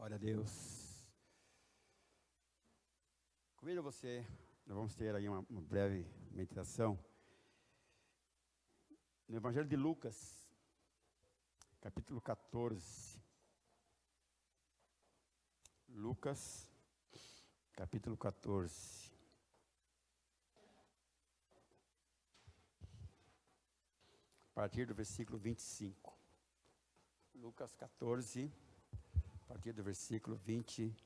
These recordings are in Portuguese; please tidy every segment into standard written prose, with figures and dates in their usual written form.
Glória a Deus. Convido você, nós vamos ter aí uma breve meditação. No Evangelho de Lucas, capítulo 14. Lucas, capítulo 14. A partir do versículo 25. Lucas 14, a partir do versículo 25.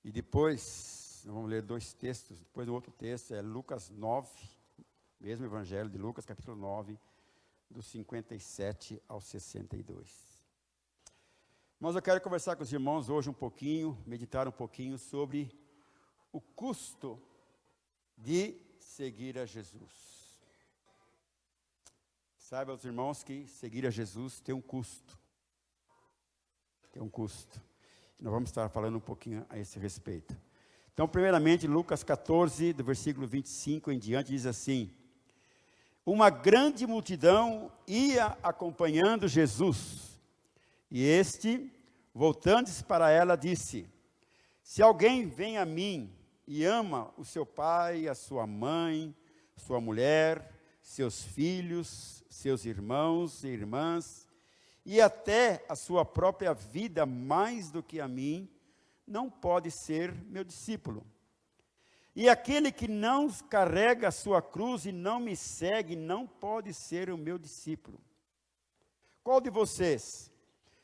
E depois, nós vamos ler dois textos. Depois o outro texto é Lucas 9, mesmo Evangelho de Lucas, capítulo 9, do 57 ao 62. Mas eu quero conversar com os irmãos hoje um pouquinho, meditar um pouquinho sobre o custo de seguir a Jesus. Saiba, os irmãos, que seguir a Jesus tem um custo. Tem um custo. E nós vamos estar falando um pouquinho a esse respeito. Então, primeiramente, Lucas 14, do versículo 25 em diante, diz assim: uma grande multidão ia acompanhando Jesus, e este, voltando-se para ela, disse: se alguém vem a mim e ama o seu pai, a sua mãe, sua mulher, seus filhos, seus irmãos e irmãs, e até a sua própria vida mais do que a mim, não pode ser meu discípulo. E aquele que não carrega a sua cruz e não me segue, não pode ser o meu discípulo. Qual de vocês,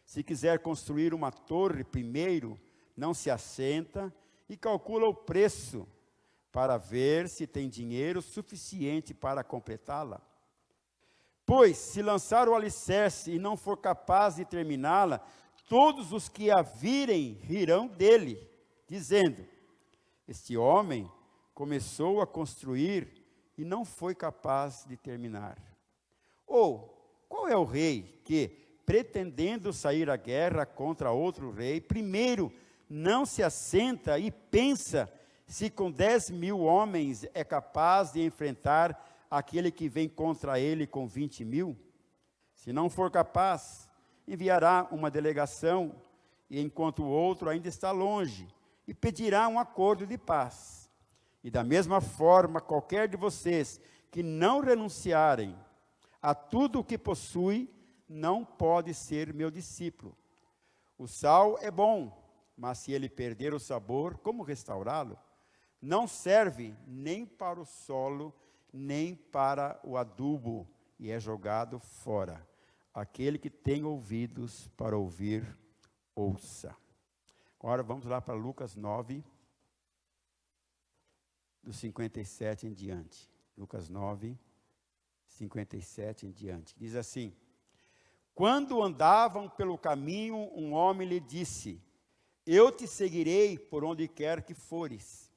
se quiser construir uma torre primeiro, não se assenta e calcula o preço para ver se tem dinheiro suficiente para completá-la? Pois, se lançar o alicerce e não for capaz de terminá-la, todos os que a virem rirão dele, dizendo: este homem começou a construir e não foi capaz de terminar. Ou, qual é o rei que, pretendendo sair à guerra contra outro rei, primeiro não se assenta e pensa se com 10.000 homens é capaz de enfrentar aquele que vem contra ele com 20.000? Se não for capaz, enviará uma delegação, e enquanto o outro ainda está longe, e pedirá um acordo de paz. E da mesma forma, qualquer de vocês que não renunciarem a tudo o que possui, não pode ser meu discípulo. O sal é bom, mas se ele perder o sabor, como restaurá-lo? Não serve nem para o solo, nem para o adubo, e é jogado fora. Aquele que tem ouvidos para ouvir, ouça. Agora vamos lá para Lucas 9, do 57 em diante. Lucas 9, 57 em diante. Diz assim: quando andavam pelo caminho, um homem lhe disse: eu te seguirei por onde quer que fores.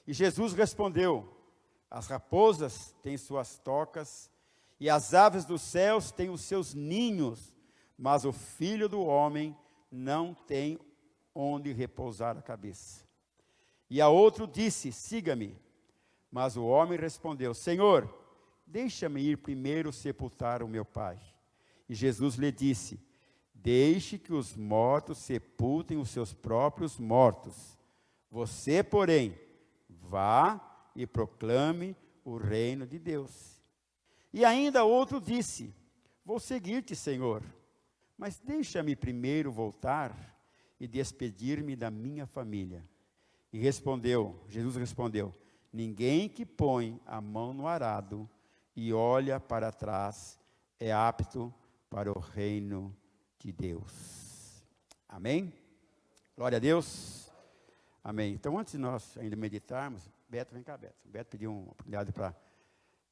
E Jesus respondeu: as raposas têm suas tocas, e as aves dos céus têm os seus ninhos, mas o Filho do homem não tem onde repousar a cabeça. E a outro disse: siga-me. Mas o homem respondeu: Senhor, deixa-me ir primeiro sepultar o meu pai. E Jesus lhe disse: deixe que os mortos sepultem os seus próprios mortos. Você, porém, vá e proclame o reino de Deus. E ainda outro disse: vou seguir-te, Senhor, mas deixa-me primeiro voltar e despedir-me da minha família. E Jesus respondeu: ninguém que põe a mão no arado e olha para trás é apto para o reino de Deus. Amém? Glória a Deus. Amém. Então, antes de nós ainda meditarmos, Beto, vem cá, Beto. Beto pediu uma oportunidade para...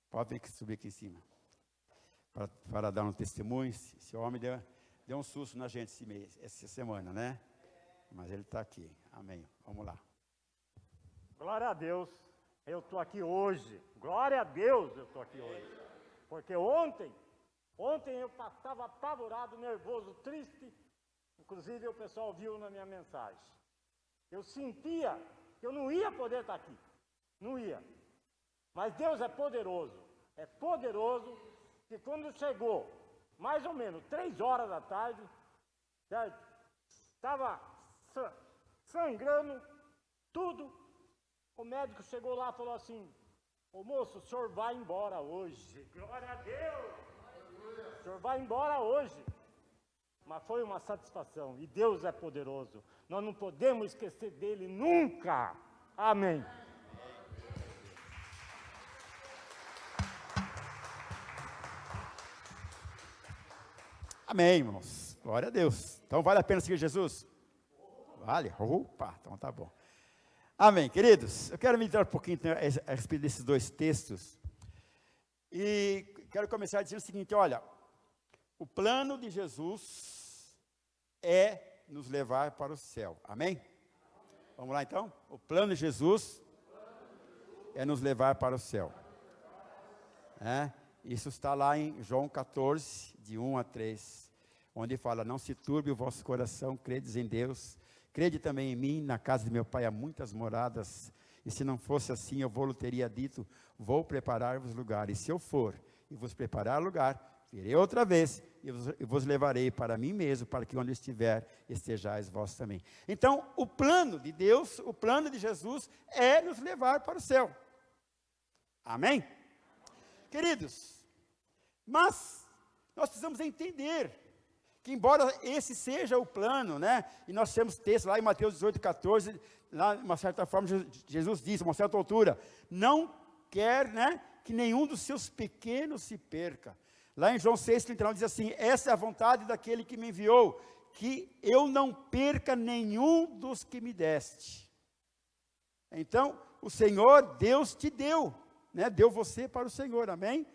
Pode vir subir aqui em cima. Para dar um testemunho. Esse homem deu um susto na gente essa semana, né? Mas ele está aqui. Amém. Vamos lá. Glória a Deus. Eu estou aqui hoje. Glória a Deus, eu estou aqui hoje. Porque ontem eu estava apavorado, nervoso, triste. Inclusive o pessoal viu na minha mensagem. Eu sentia que eu não ia poder estar aqui. Não ia. Mas Deus é poderoso. É poderoso que quando chegou mais ou menos 3 horas da tarde, certo? Estava sangrando, tudo. O médico chegou lá e falou assim: ô moço, o senhor vai embora hoje. Glória a Deus! O senhor vai embora hoje. Mas foi uma satisfação, e Deus é poderoso. Nós não podemos esquecer dele nunca. Amém. Amém, irmãos. Glória a Deus. Então vale a pena seguir Jesus? Vale? Opa, então tá bom. Amém, queridos. Eu quero meditar um pouquinho então, a respeito desses 2 textos. E quero começar dizendo o seguinte: olha, o plano de Jesus é nos levar para o céu. Amém? Vamos lá então? O plano de Jesus é nos levar para o céu. Isso está lá em João 14, de 1 a 3, onde fala: não se turbe o vosso coração, credes em Deus, crede também em mim. Na casa de meu pai há muitas moradas, e se não fosse assim, eu vou-lhe teria dito: vou preparar-vos lugar, e se eu for e vos preparar lugar, virei outra vez, e vos levarei para mim mesmo, para que onde estiver, estejais vós também. Então, o plano de Deus, o plano de Jesus, é nos levar para o céu. Amém? Queridos, mas nós precisamos entender que, embora esse seja o plano, né, e nós temos texto lá em Mateus 18, 14, lá, de uma certa forma, Jesus diz, a uma certa altura: não quer, né, que nenhum dos seus pequenos se perca. Lá em João 6, 39, diz assim: essa é a vontade daquele que me enviou, que eu não perca nenhum dos que me deste. Então, o Senhor, Deus te deu, né, deu você para o Senhor, amém?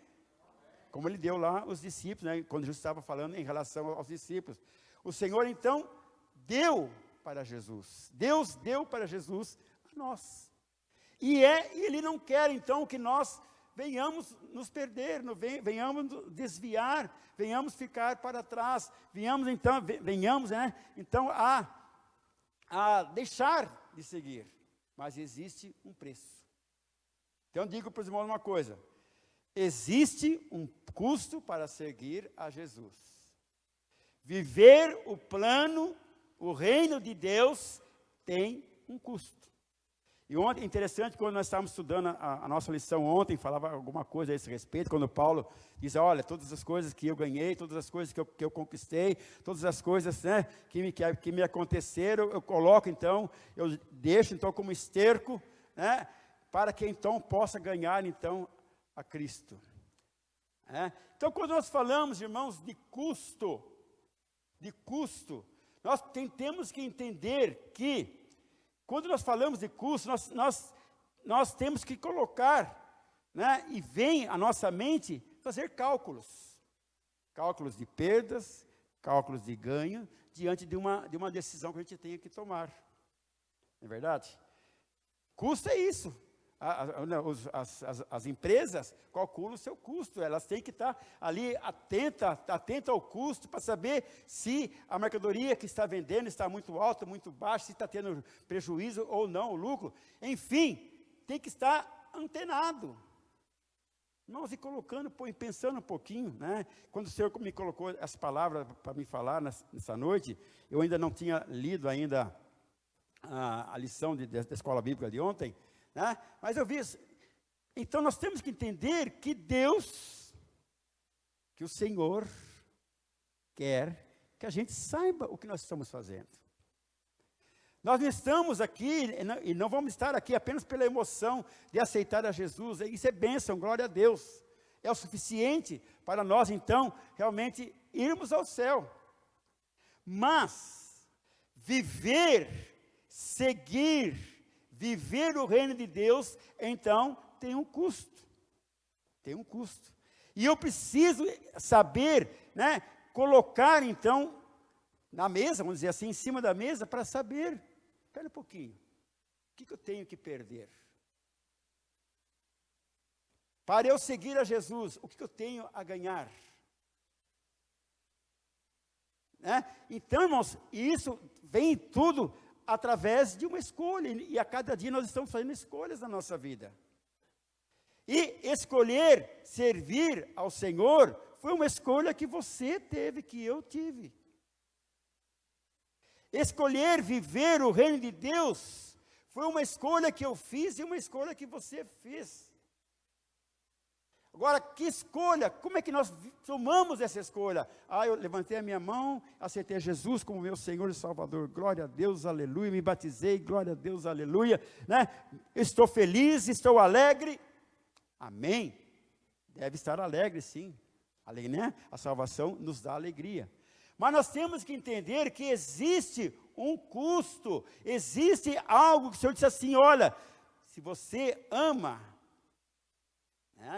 Como ele deu lá os discípulos, né, quando Jesus estava falando em relação aos discípulos. O Senhor, então, deu para Jesus. Deus deu para Jesus a nós. E Ele não quer, então, que nós venhamos nos perder, venhamos desviar, venhamos ficar para trás, venhamos, então, a deixar de seguir. Mas existe um preço. Então, digo para os irmãos uma coisa: existe um custo para seguir a Jesus. Viver o plano, o reino de Deus, tem um custo. E ontem, interessante, quando nós estávamos estudando a nossa lição ontem, falava alguma coisa a esse respeito, quando Paulo diz: olha, todas as coisas que eu ganhei, todas as coisas que eu conquistei, todas as coisas, né, que me aconteceram, eu coloco então, eu deixo então como esterco, né, para que então possa ganhar então a Cristo. Então, quando nós falamos, irmãos, de custo, nós temos que entender que, quando nós falamos de custo, nós temos que colocar, né, e vem à nossa mente fazer cálculos de perdas, cálculos de ganho, diante de uma decisão que a gente tenha que tomar. Não é verdade? Custo é isso. As empresas calculam o seu custo, elas têm que estar ali atenta ao custo, para saber se a mercadoria que está vendendo está muito alta, muito baixa, se está tendo prejuízo ou não, o lucro. Enfim, tem que estar antenado. Irmãos, e colocando, pensando um pouquinho, né? Quando o Senhor me colocou as palavras para me falar nessa noite, eu ainda não tinha lido ainda a lição da escola bíblica de ontem, né? Mas eu vi isso. Então nós temos que entender que Deus, que o Senhor quer que a gente saiba o que nós estamos fazendo. Nós não estamos aqui, e não vamos estar aqui apenas pela emoção de aceitar a Jesus. Isso é bênção, glória a Deus. É o suficiente para nós, então, realmente irmos ao céu. Mas, viver o reino de Deus, então, tem um custo. Tem um custo. E eu preciso saber, né, colocar, então, na mesa, vamos dizer assim, em cima da mesa, para saber, espera um pouquinho, o que eu tenho que perder? Para eu seguir a Jesus, o que eu tenho a ganhar? Né? Então, irmãos, isso vem tudo através de uma escolha, e a cada dia nós estamos fazendo escolhas na nossa vida. E escolher servir ao Senhor foi uma escolha que você teve, que eu tive. Escolher viver o reino de Deus foi uma escolha que eu fiz e uma escolha que você fez. Agora, que escolha? Como é que nós tomamos essa escolha? Eu levantei a minha mão, aceitei Jesus como meu Senhor e Salvador. Glória a Deus, aleluia. Me batizei, glória a Deus, aleluia. Né? Estou feliz, estou alegre. Amém. Deve estar alegre, sim. Além, né? A salvação nos dá alegria. Mas nós temos que entender que existe um custo, existe algo que o Senhor disse assim, olha, se você ama,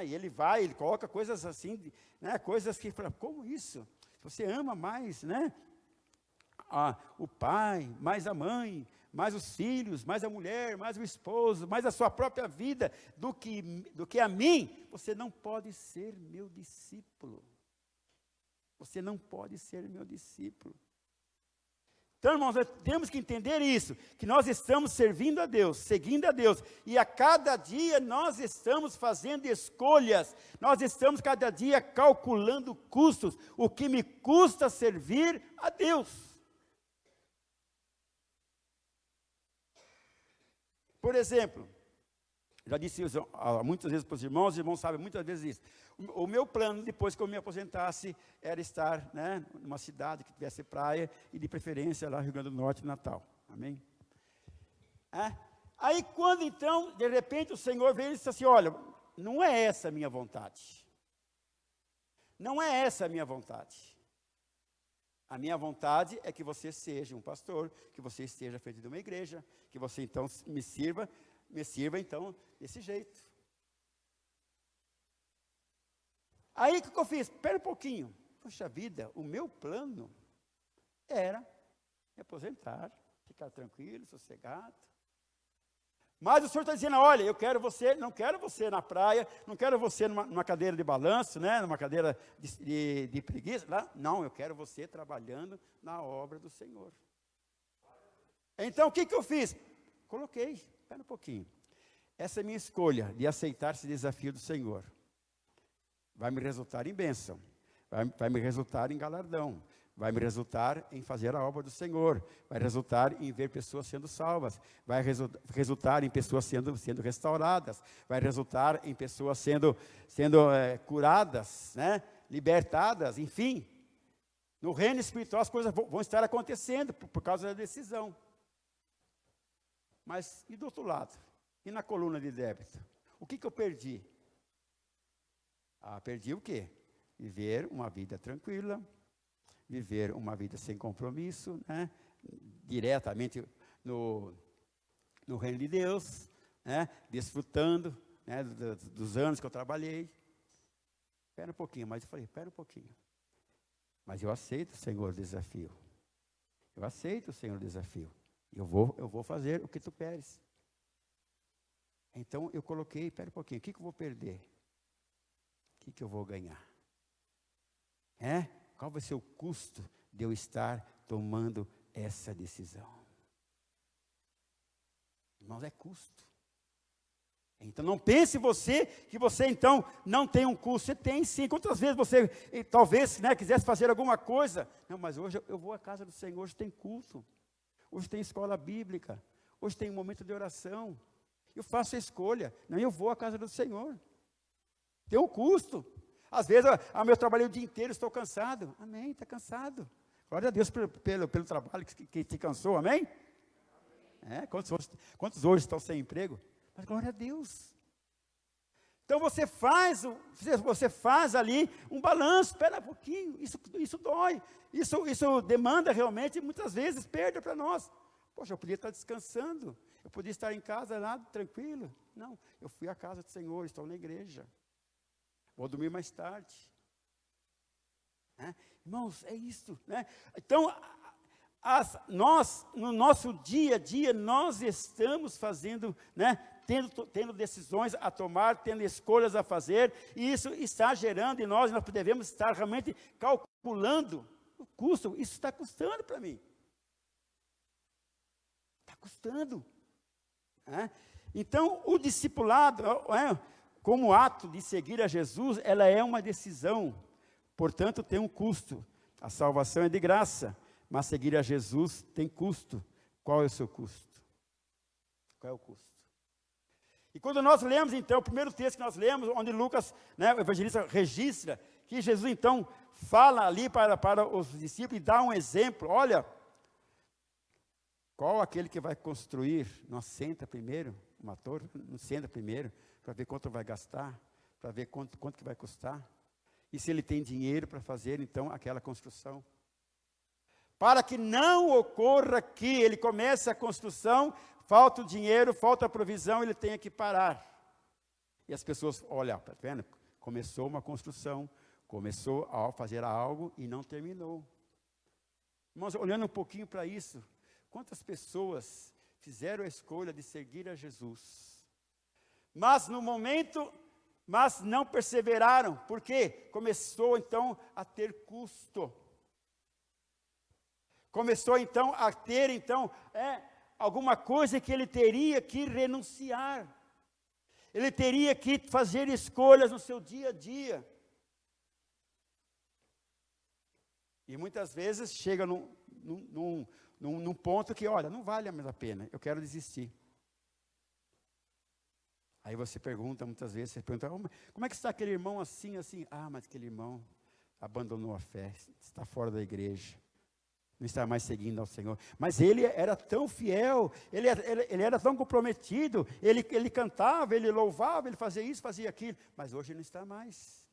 e ele coloca coisas assim, né, coisas que, como isso? Você ama mais, né? O pai, mais a mãe, mais os filhos, mais a mulher, mais o esposo, mais a sua própria vida, do que a mim, você não pode ser meu discípulo. Você não pode ser meu discípulo. Então, irmãos, nós temos que entender isso, que nós estamos servindo a Deus, seguindo a Deus, e a cada dia nós estamos fazendo escolhas, nós estamos cada dia calculando custos, o que me custa servir a Deus. Por exemplo, já disse isso muitas vezes para os irmãos sabem muitas vezes isso. O meu plano, depois que eu me aposentasse, era estar, né, numa cidade que tivesse praia, e de preferência lá no Rio Grande do Norte, Natal. Amém? Aí quando então, de repente o Senhor veio e disse assim, olha, não é essa a minha vontade. Não é essa a minha vontade. A minha vontade é que você seja um pastor, que você esteja à frente de uma igreja, que você então me sirva então desse jeito. Aí o que eu fiz? Espera um pouquinho. Poxa vida, o meu plano era me aposentar, ficar tranquilo, sossegado. Mas o Senhor está dizendo, olha, não quero você na praia, não quero você numa cadeira de balanço, né, numa cadeira de preguiça. Não, eu quero você trabalhando na obra do Senhor. Então o que eu fiz? Coloquei, espera um pouquinho. Essa é a minha escolha de aceitar esse desafio do Senhor. Vai me resultar em bênção, vai me resultar em galardão, vai me resultar em fazer a obra do Senhor, vai resultar em ver pessoas sendo salvas, vai resultar em pessoas sendo restauradas, vai resultar em pessoas sendo curadas, né, libertadas, enfim. No reino espiritual as coisas vão estar acontecendo por causa da decisão. Mas e do outro lado? E na coluna de débito? O que eu perdi? Perdi o quê? Viver uma vida tranquila, viver uma vida sem compromisso, né? Diretamente no reino de Deus, né? Desfrutando, né, dos anos que eu trabalhei. Espera um pouquinho, mas eu falei, espera um pouquinho. Mas eu aceito, Senhor, o desafio. Eu aceito, Senhor, o desafio. Eu vou fazer o que tu pedes. Então eu coloquei, espera um pouquinho, o que eu vou perder? O que eu vou ganhar? Qual vai ser o custo de eu estar tomando essa decisão? Irmãos, é custo. Então não pense que você então não tem um custo. Você tem sim. Quantas vezes você talvez, né, quisesse fazer alguma coisa? Não, mas hoje eu vou à casa do Senhor, hoje tem culto. Hoje tem escola bíblica. Hoje tem um momento de oração. Eu faço a escolha. Não, eu vou à casa do Senhor. Tem um custo. Às vezes, eu trabalhei o dia inteiro, estou cansado. Amém, está cansado. Glória a Deus pelo trabalho que te cansou, amém? Quantos hoje estão sem emprego? Mas glória a Deus. Então você faz ali um balanço, espera um pouquinho, isso dói. Isso demanda realmente, muitas vezes, perda para nós. Poxa, eu podia estar descansando, eu podia estar em casa lá, tranquilo. Não, eu fui à casa do Senhor, estou na igreja. Vou dormir mais tarde. Irmãos, é isso, né? Então, nós, no nosso dia a dia, nós estamos fazendo, né, tendo decisões a tomar, tendo escolhas a fazer, e isso está gerando em nós devemos estar realmente calculando o custo. Isso está custando para mim. Está custando. Então, o discipulado, como ato de seguir a Jesus, ela é uma decisão. Portanto, tem um custo. A salvação é de graça, mas seguir a Jesus tem custo. Qual é o seu custo? Qual é o custo? E quando nós lemos, então, o primeiro texto que nós lemos, onde Lucas, o evangelista, registra que Jesus, então, fala ali para os discípulos e dá um exemplo. Olha, qual aquele que vai construir? Não assenta primeiro, uma torre, não senta primeiro, para ver quanto vai gastar, para ver quanto que vai custar. E se ele tem dinheiro para fazer, então, aquela construção. Para que não ocorra que ele comece a construção, falta o dinheiro, falta a provisão, ele tenha que parar. E as pessoas, olha, está vendo? Começou uma construção, começou a fazer algo e não terminou. Irmãos, olhando um pouquinho para isso, quantas pessoas fizeram a escolha de seguir a Jesus, mas no momento, mas não perseveraram, porque começou então a ter custo. Começou então a ter alguma coisa que ele teria que renunciar. Ele teria que fazer escolhas no seu dia a dia. E muitas vezes chega num ponto que, olha, não vale mais a pena, eu quero desistir. Aí você pergunta, muitas vezes, como é que está aquele irmão assim? Ah, mas aquele irmão abandonou a fé, está fora da igreja. Não está mais seguindo ao Senhor. Mas ele era tão fiel, ele era tão comprometido, ele cantava, ele louvava, ele fazia isso, fazia aquilo. Mas hoje não está mais.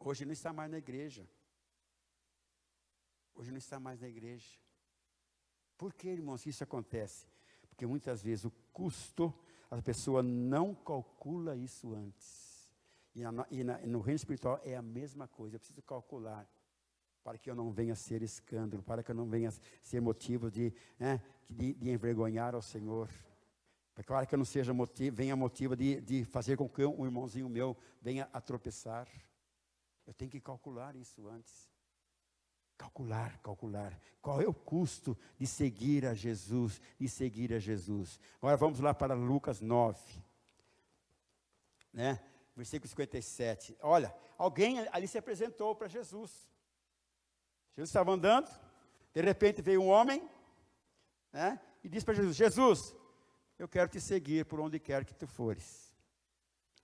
Hoje não está mais na igreja. Hoje não está mais na igreja. Por que, irmãos, isso acontece? Porque muitas vezes o custo, a pessoa não calcula isso antes. E no reino espiritual é a mesma coisa, eu preciso calcular. Para que eu não venha ser escândalo, para que eu não venha ser motivo de envergonhar ao Senhor. Para que eu não venha motivo de fazer com que um irmãozinho meu venha a tropeçar. Eu tenho que calcular isso antes. Calcular. Qual é o custo de seguir a Jesus, Agora vamos lá para Lucas 9. Versículo 57. Olha, alguém ali se apresentou para Jesus. Jesus estava andando, de repente veio um homem, e disse para Jesus: Jesus, eu quero te seguir por onde quer que tu fores.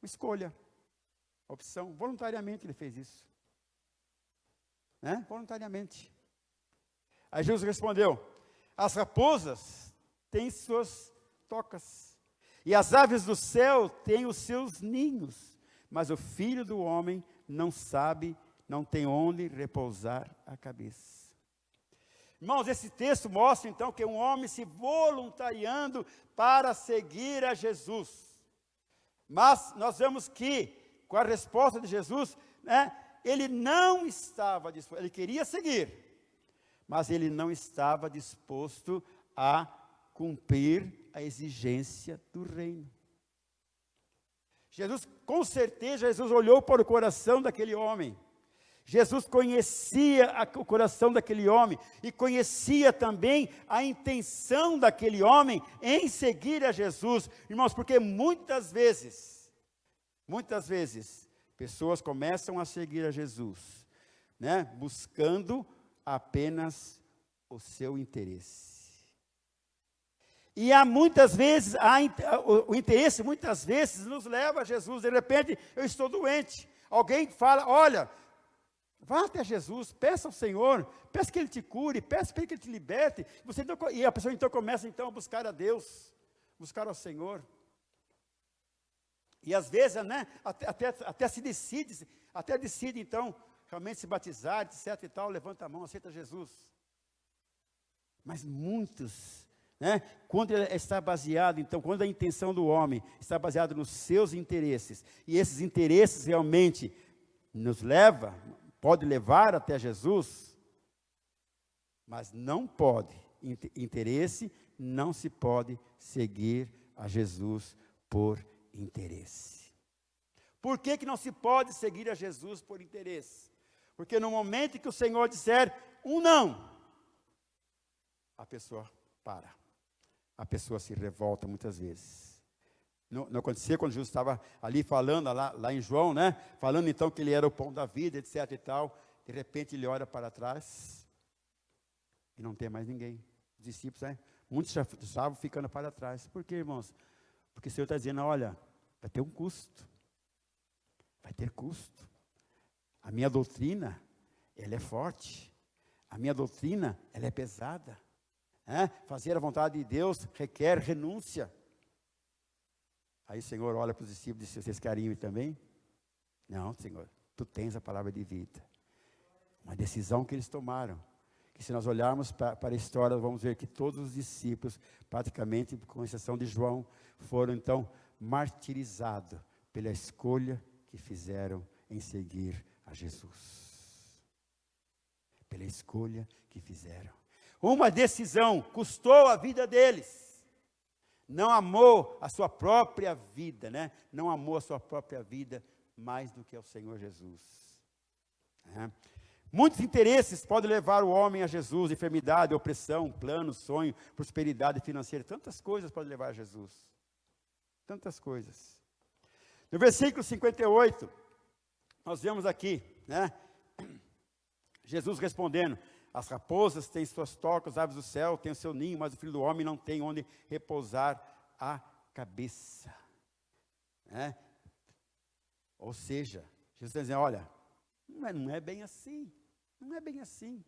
Uma escolha, opção, voluntariamente ele fez isso. Voluntariamente. Aí Jesus respondeu: as raposas têm suas tocas, e as aves do céu têm os seus ninhos, mas o Filho do Homem não tem onde repousar a cabeça. Irmãos, esse texto mostra então que um homem se voluntariando para seguir a Jesus. Mas nós vemos que, com a resposta de Jesus, ele não estava disposto, ele queria seguir, mas ele não estava disposto a cumprir a exigência do reino. Com certeza, Jesus olhou para o coração daquele homem. Jesus conhecia o coração daquele homem e conhecia também a intenção daquele homem em seguir a Jesus. Irmãos, porque muitas vezes, pessoas começam a seguir a Jesus, buscando apenas o seu interesse. E há muitas vezes, o interesse muitas vezes nos leva a Jesus. De repente, eu estou doente. Alguém fala: olha, vá até Jesus, peça ao Senhor, peça que Ele te cure, peça para que Ele te liberte. E a pessoa então começa a buscar a Deus, buscar ao Senhor. E às vezes, até decide então, realmente se batizar, etc e tal, levanta a mão, aceita Jesus. Mas muitos, quando ele está baseado, então, quando a intenção do homem está baseada nos seus interesses, e esses interesses realmente pode levar até Jesus, mas não pode, interesse, não se pode seguir a Jesus por interesse. Por que não se pode seguir a Jesus por interesse? Porque no momento que o Senhor disser um não, a pessoa para, a pessoa se revolta muitas vezes, Não acontecia quando Jesus estava ali falando, lá em João, né? Falando então que ele era o pão da vida, etc e tal. De repente ele olha para trás e não tem mais ninguém. Os discípulos, né? Muitos já estavam ficando para trás. Por quê, irmãos? Porque o Senhor está dizendo, olha, vai ter um custo. Vai ter custo. A minha doutrina, ela é forte. A minha doutrina, ela é pesada. Fazer a vontade de Deus requer renúncia. Aí o Senhor olha para os discípulos e diz, vocês querem ir também? Não, Senhor, tu tens a palavra de vida. Uma decisão que eles tomaram. Que se nós olharmos para a história, vamos ver que todos os discípulos, praticamente, com exceção de João, foram então martirizados pela escolha que fizeram em seguir a Jesus. Pela escolha que fizeram. Uma decisão custou a vida deles. Não amou a sua própria vida, né? Não amou a sua própria vida mais do que ao Senhor Jesus. Muitos interesses podem levar o homem a Jesus, enfermidade, opressão, plano, sonho, prosperidade financeira, tantas coisas podem levar a Jesus. Tantas coisas. No versículo 58, nós vemos aqui, né? Jesus respondendo, as raposas têm suas tocas, as aves do céu têm o seu ninho, mas o Filho do Homem não tem onde repousar a cabeça. Ou seja, Jesus está dizendo, olha, não é bem assim. Não é bem assim.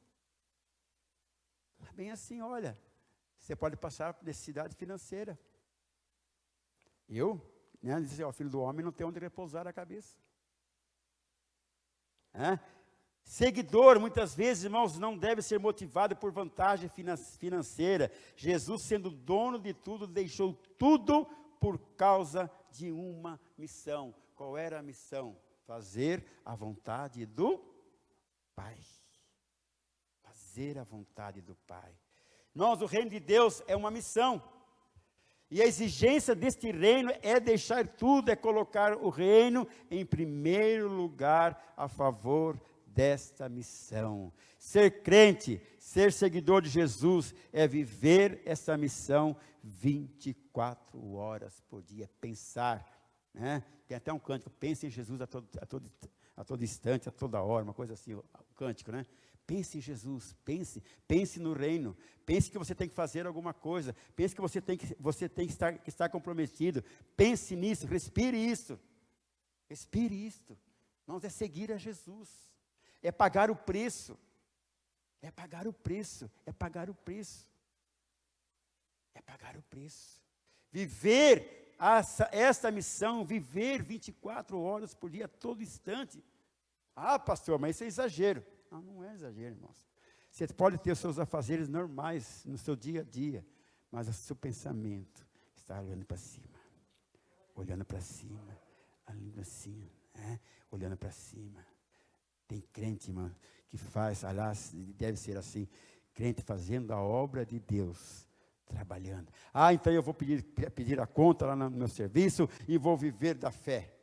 Não é bem assim, olha. Você pode passar por necessidade financeira. Diz assim, o Filho do Homem não tem onde repousar a cabeça. Seguidor, muitas vezes, irmãos, não deve ser motivado por vantagem financeira. Jesus, sendo dono de tudo, deixou tudo por causa de uma missão. Qual era a missão? Fazer a vontade do Pai. Fazer a vontade do Pai. O reino de Deus é uma missão. E a exigência deste reino é deixar tudo, é colocar o reino em primeiro lugar a favor desta missão. Ser crente, ser seguidor de Jesus, é viver essa missão 24 horas por dia. Pensar, né? Tem até um cântico, pense em Jesus a todo instante, a toda hora, uma coisa assim, o cântico, né? Pense em Jesus, pense no reino, pense que você tem que fazer alguma coisa, pense que você tem que estar comprometido, pense nisso, respire isso, não é seguir a Jesus, é pagar o preço, viver essa missão, viver 24 horas por dia, todo instante. Ah, pastor, mas isso é exagero. Não é exagero, irmãos. Você pode ter os seus afazeres normais no seu dia a dia, mas o seu pensamento está olhando para cima, olhando para cima. Tem crente, irmão, que faz, aliás, deve ser assim, crente fazendo a obra de Deus, trabalhando. Então eu vou pedir a conta lá no meu serviço e vou viver da fé.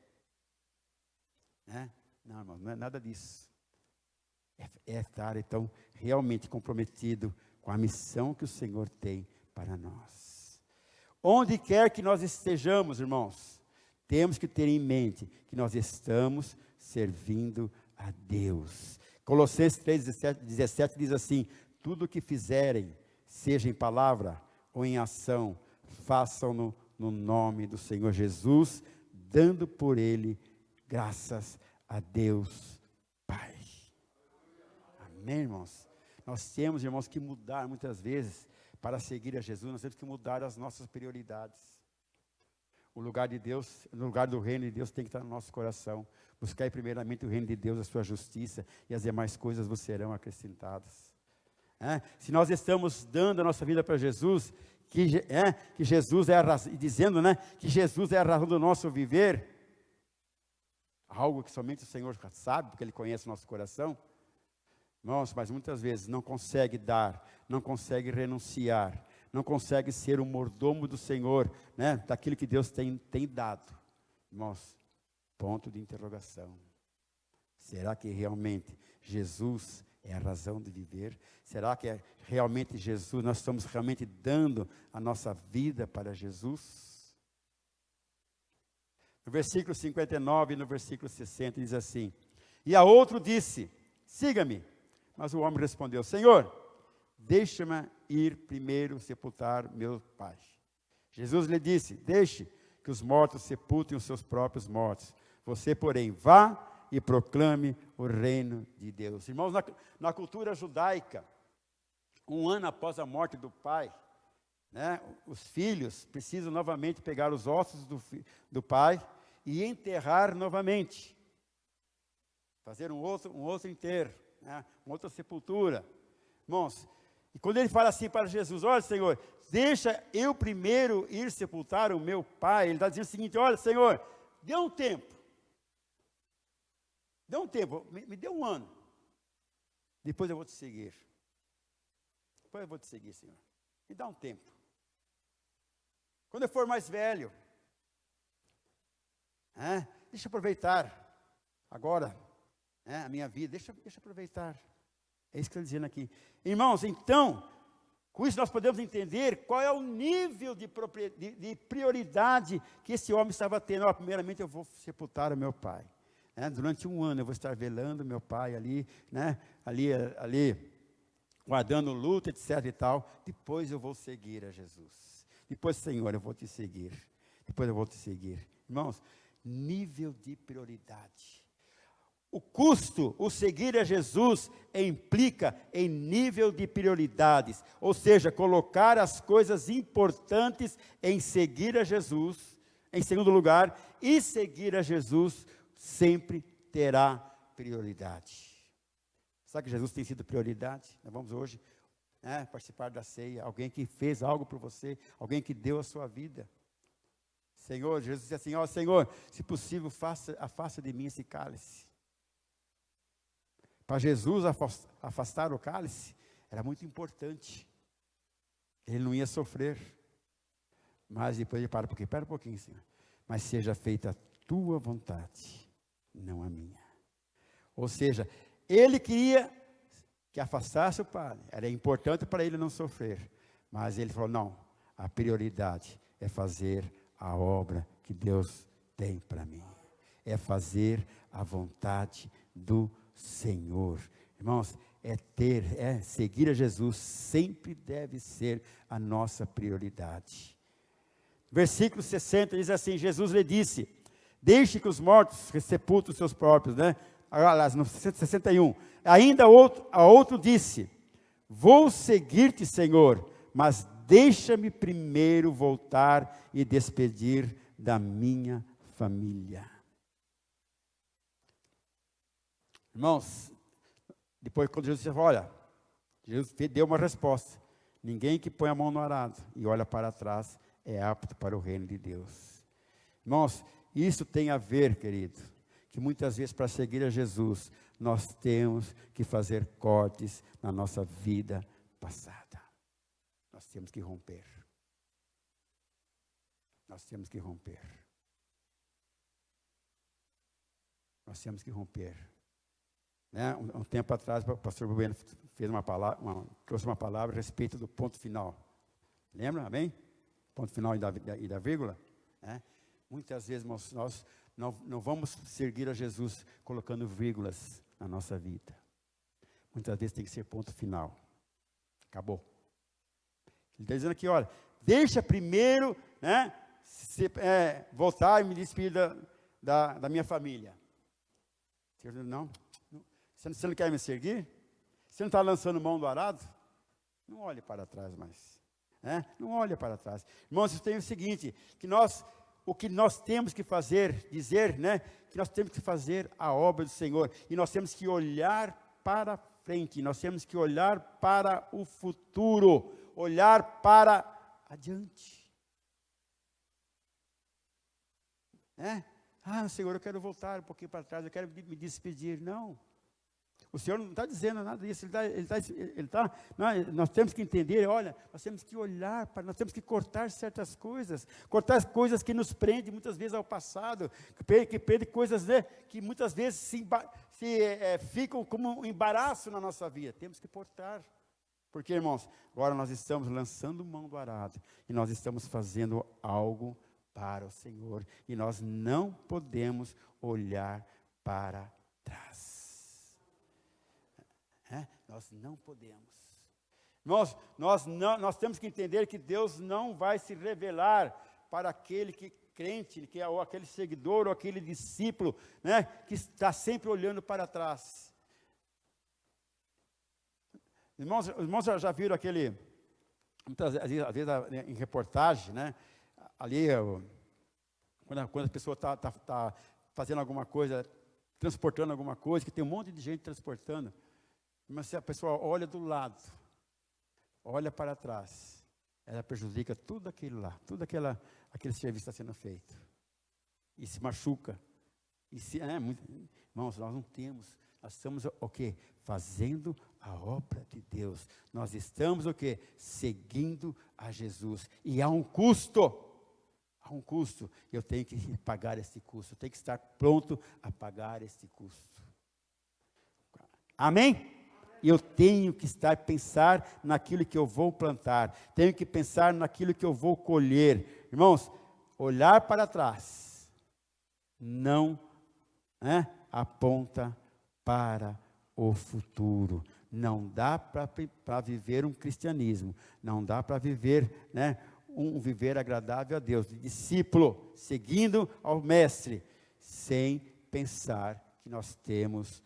Não, irmão, não é nada disso. É estar, então, realmente comprometido com a missão que o Senhor tem para nós. Onde quer que nós estejamos, irmãos, temos que ter em mente que nós estamos servindo a Deus. Colossenses 3:17 diz assim, tudo o que fizerem, seja em palavra ou em ação, façam-no no nome do Senhor Jesus, dando por ele graças a Deus Pai. Amém, irmãos? Nós temos, irmãos, que mudar muitas vezes, para seguir a Jesus, nós temos que mudar as nossas prioridades. O lugar de Deus, no lugar do reino de Deus tem que estar no nosso coração. Buscai primeiramente o reino de Deus, a sua justiça, e as demais coisas vos serão acrescentadas. Se nós estamos dando a nossa vida para Jesus, que Jesus é a razão, dizendo, né, que Jesus é a razão do nosso viver, algo que somente o Senhor sabe, porque Ele conhece o nosso coração. Irmãos, mas muitas vezes não consegue dar, não consegue renunciar, não consegue ser o mordomo do Senhor, né, daquilo que Deus tem dado. Irmãos, ponto de interrogação. Será que realmente Jesus é a razão de viver? Será que realmente Jesus, nós estamos realmente dando a nossa vida para Jesus? No versículo 59 e no versículo 60 diz assim: e a outro disse, siga-me. Mas o homem respondeu, Senhor, deixa-me ir primeiro sepultar meu pai. Jesus lhe disse, deixe que os mortos sepultem os seus próprios mortos. Você, porém, vá e proclame o reino de Deus. Irmãos, na cultura judaica, um ano após a morte do pai, né, os filhos precisam novamente pegar os ossos do pai e enterrar novamente. Fazer um outro enterro, né, uma outra sepultura. Irmãos, e quando ele fala assim para Jesus, olha, Senhor, deixa eu primeiro ir sepultar o meu pai. Ele está dizendo o seguinte, olha, Senhor, dê um tempo. Dê um tempo, me dê um ano. Depois eu vou te seguir. Depois eu vou te seguir, Senhor. Me dá um tempo. Quando eu for mais velho, deixa eu aproveitar agora, a minha vida, deixa eu aproveitar. É isso que ele está dizendo aqui. Irmãos, então, com isso nós podemos entender qual é o nível de prioridade que esse homem estava tendo. Primeiramente eu vou sepultar o meu pai. Durante um ano eu vou estar velando meu pai ali, ali guardando luto, etc. e tal. Depois eu vou seguir a Jesus. Depois, Senhor, eu vou te seguir. Depois eu vou te seguir. Irmãos, nível de prioridade. O custo, o seguir a Jesus, implica em nível de prioridades. Ou seja, colocar as coisas importantes em seguir a Jesus, em segundo lugar, e seguir a Jesus sempre terá prioridade. Sabe que Jesus tem sido prioridade? Nós vamos hoje participar da ceia. Alguém que fez algo por você, alguém que deu a sua vida. Senhor, Jesus disse assim, Senhor, se possível, afasta de mim esse cálice. Para Jesus afastar o cálice, era muito importante. Ele não ia sofrer. Mas depois ele espera um pouquinho, Senhor. Mas seja feita a tua vontade, não a minha. Ou seja, ele queria que afastasse o pai. Era importante para ele não sofrer. Mas ele falou, não, a prioridade é fazer a obra que Deus tem para mim. É fazer a vontade do Senhor. Irmãos, seguir a Jesus sempre deve ser a nossa prioridade. Versículo 60 diz assim, Jesus lhe disse, deixe que os mortos sepultem os seus próprios, Aliás, no 61, ainda a outro disse, vou seguir-te, Senhor, mas deixa-me primeiro voltar e despedir da minha família. Irmãos, depois quando Jesus disse, olha, Jesus deu uma resposta. Ninguém que põe a mão no arado e olha para trás é apto para o reino de Deus. Irmãos, isso tem a ver, querido, que muitas vezes para seguir a Jesus, nós temos que fazer cortes na nossa vida passada. Nós temos que romper. Nós temos que romper. Nós temos que romper. Um tempo atrás, o pastor Bueno trouxe uma palavra a respeito do ponto final. Lembra? Amém? Ponto final e da vírgula. Muitas vezes nós não vamos seguir a Jesus colocando vírgulas na nossa vida. Muitas vezes tem que ser ponto final. Acabou. Ele está dizendo aqui, olha, deixa primeiro voltar e me despedir da minha família. Não. Você não quer me seguir? Você não está lançando mão do arado? Não olhe para trás mais. Não olhe para trás. Irmãos, tem o seguinte, o que nós temos que fazer, dizer, que nós temos que fazer a obra do Senhor. E nós temos que olhar para frente, nós temos que olhar para o futuro, olhar para adiante. Senhor, eu quero voltar um pouquinho para trás, eu quero me despedir. Não. O Senhor não está dizendo nada disso, nós temos que entender, olha, nós temos que olhar, nós temos que cortar certas coisas, cortar coisas que nos prendem muitas vezes ao passado, que prendem coisas que muitas vezes ficam como um embaraço na nossa vida, temos que cortar, porque irmãos, agora nós estamos lançando mão do arado, e nós estamos fazendo algo para o Senhor. E nós não podemos olhar para trás. Nós não podemos. Nós temos que entender que Deus não vai se revelar para aquele que crente, que é ou aquele seguidor, ou aquele discípulo, né, que está sempre olhando para trás. Irmãos já viram aquele, muitas vezes em reportagem, né, ali, quando a pessoa está fazendo alguma coisa, transportando alguma coisa, que tem um monte de gente transportando, mas se a pessoa olha do lado, olha para trás, ela prejudica tudo aquilo lá, aquele serviço está sendo feito, e se machuca, irmãos, nós não temos, nós estamos o quê? Fazendo a obra de Deus, nós estamos o quê? Seguindo a Jesus, e há um custo, eu tenho que pagar esse custo, eu tenho que estar pronto a pagar esse custo, amém? E eu tenho que pensar naquilo que eu vou plantar, tenho que pensar naquilo que eu vou colher. Irmãos, olhar para trás não aponta para o futuro. Não dá para viver um cristianismo, não dá para viver, um viver agradável a Deus, de discípulo, seguindo ao mestre, sem pensar que nós temos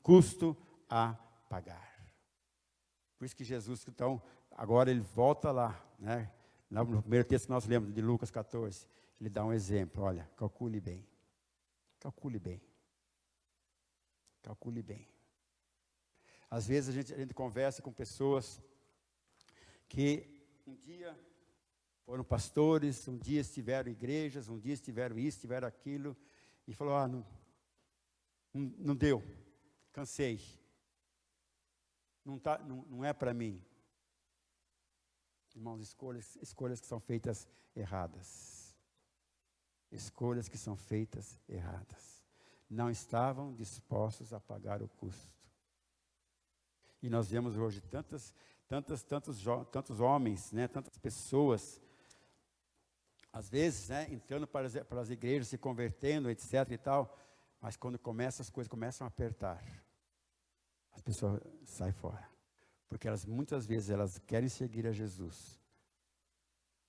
custo a pagar. Por isso que Jesus, então, agora ele volta lá, no primeiro texto que nós lemos, de Lucas 14, ele dá um exemplo, olha, calcule bem. Às vezes a gente conversa com pessoas que um dia foram pastores, um dia estiveram em igrejas, um dia estiveram isso, estiveram aquilo, e falou, não deu, cansei. Não é para mim. Irmãos, escolhas que são feitas erradas. Não estavam dispostos a pagar o custo. E nós vemos hoje tantos homens, tantas pessoas, às vezes, entrando para as igrejas, se convertendo, etc. e tal, mas quando as coisas começam a apertar, as pessoas saem fora, porque muitas vezes elas querem seguir a Jesus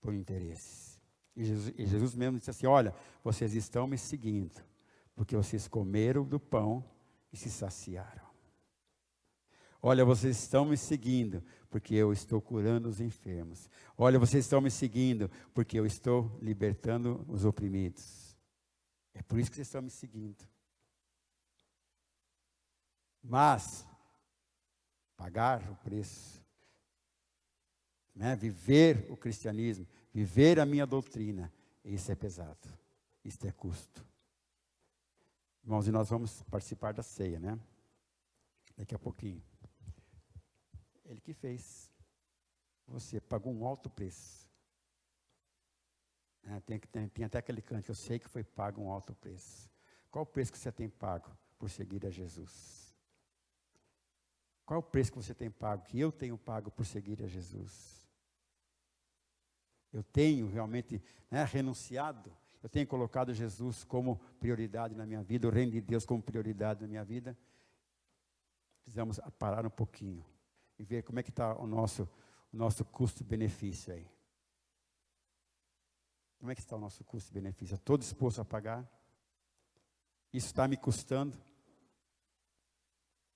por interesses. E Jesus mesmo disse assim, olha, vocês estão me seguindo, porque vocês comeram do pão e se saciaram. Olha, vocês estão me seguindo, porque eu estou curando os enfermos. Olha, vocês estão me seguindo, porque eu estou libertando os oprimidos. É por isso que vocês estão me seguindo. Mas pagar o preço, viver o cristianismo, viver a minha doutrina, isso é pesado, isso é custo. Irmãos, e nós vamos participar da ceia, daqui a pouquinho. Ele que fez, você pagou um alto preço. Tem até aquele canto, eu sei que foi pago um alto preço. Qual o preço que você tem pago por seguir a Jesus? Qual o preço que você tem pago, que eu tenho pago por seguir a Jesus? Eu tenho realmente renunciado, eu tenho colocado Jesus como prioridade na minha vida, o reino de Deus como prioridade na minha vida. Precisamos parar um pouquinho e ver como é que está o nosso custo-benefício aí. Como é que está o nosso custo-benefício? Estou disposto a pagar? Isso está me custando?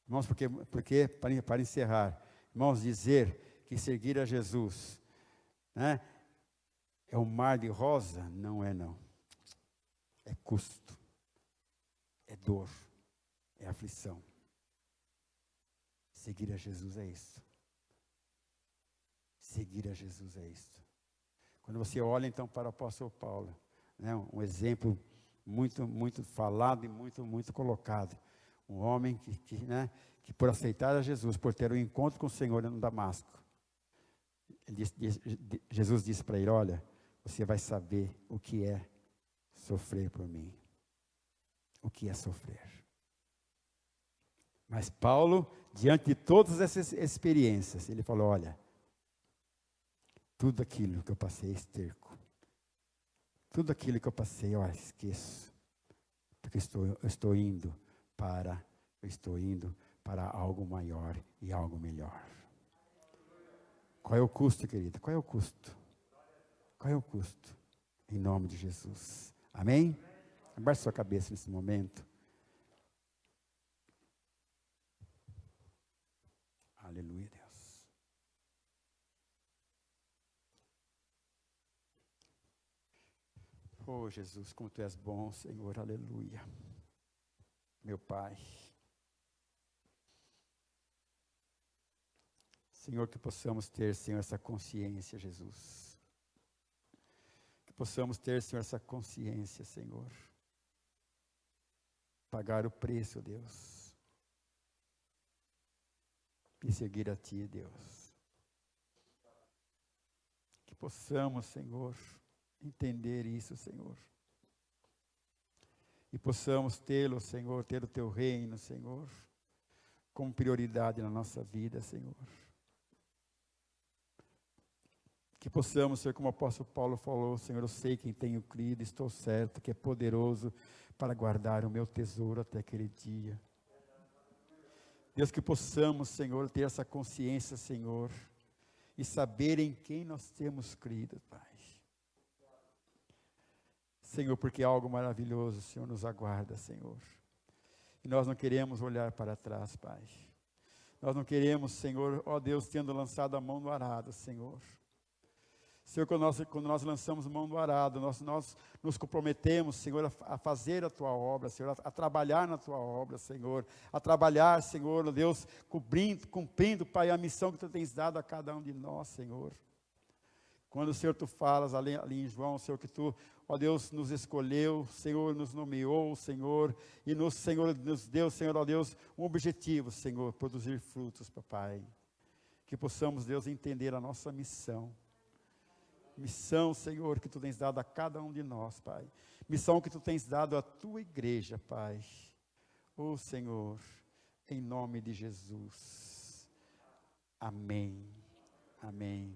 Irmãos, porque para encerrar, irmãos, dizer que seguir a Jesus, é um mar de rosa? Não é não. É custo, é dor, é aflição. Seguir a Jesus é isso. Seguir a Jesus é isso. Quando você olha então para o apóstolo Paulo, um exemplo muito, muito falado e muito, muito colocado. Um homem que por aceitar a Jesus, por ter um encontro com o Senhor no Damasco, Jesus disse para ele, olha, você vai saber o que é sofrer por mim. O que é sofrer. Mas Paulo, diante de todas essas experiências, ele falou, olha, tudo aquilo que eu passei é esterco. Tudo aquilo que eu passei, eu esqueço. Porque eu estou indo para algo maior e algo melhor. Qual é o custo, querida? Qual é o custo? Qual é o custo? Em nome de Jesus. Amém? Abaixe sua cabeça nesse momento. Aleluia, Deus. Oh, Jesus, como Tu és bom, Senhor, aleluia. Meu Pai. Senhor, que possamos ter, Senhor, essa consciência, Jesus. Que possamos ter, Senhor, essa consciência, Senhor. Pagar o preço, Deus. E seguir a Ti, Deus. Que possamos, Senhor, entender isso, Senhor. E possamos tê-lo, Senhor, ter o Teu reino, Senhor, como prioridade na nossa vida, Senhor. Que possamos ser como o apóstolo Paulo falou, Senhor, eu sei quem tenho crido, estou certo, que é poderoso para guardar o meu tesouro até aquele dia. Deus, que possamos, Senhor, ter essa consciência, Senhor, e saber em quem nós temos crido, Pai. Senhor, porque algo maravilhoso, Senhor, nos aguarda, Senhor. E nós não queremos olhar para trás, Pai. Nós não queremos, Senhor, ó Deus, tendo lançado a mão no arado, Senhor. Senhor, quando nós lançamos mão do arado, nós nos comprometemos, Senhor, a fazer a Tua obra, Senhor, a trabalhar na Tua obra, Senhor, a trabalhar, Senhor, Deus, cumprindo, Pai, a missão que Tu tens dado a cada um de nós, Senhor. Quando, Senhor, Tu falas ali em João, Senhor, que Tu, ó Deus, nos escolheu, Senhor, nos nomeou, Senhor, e Senhor, nos deu, Senhor, ó Deus, um objetivo, Senhor, produzir frutos, Papai. Que possamos, Deus, entender a nossa missão. Missão, Senhor, que Tu tens dado a cada um de nós, Pai. Missão que Tu tens dado à Tua igreja, Pai. Ó Senhor, em nome de Jesus. Amém. Amém.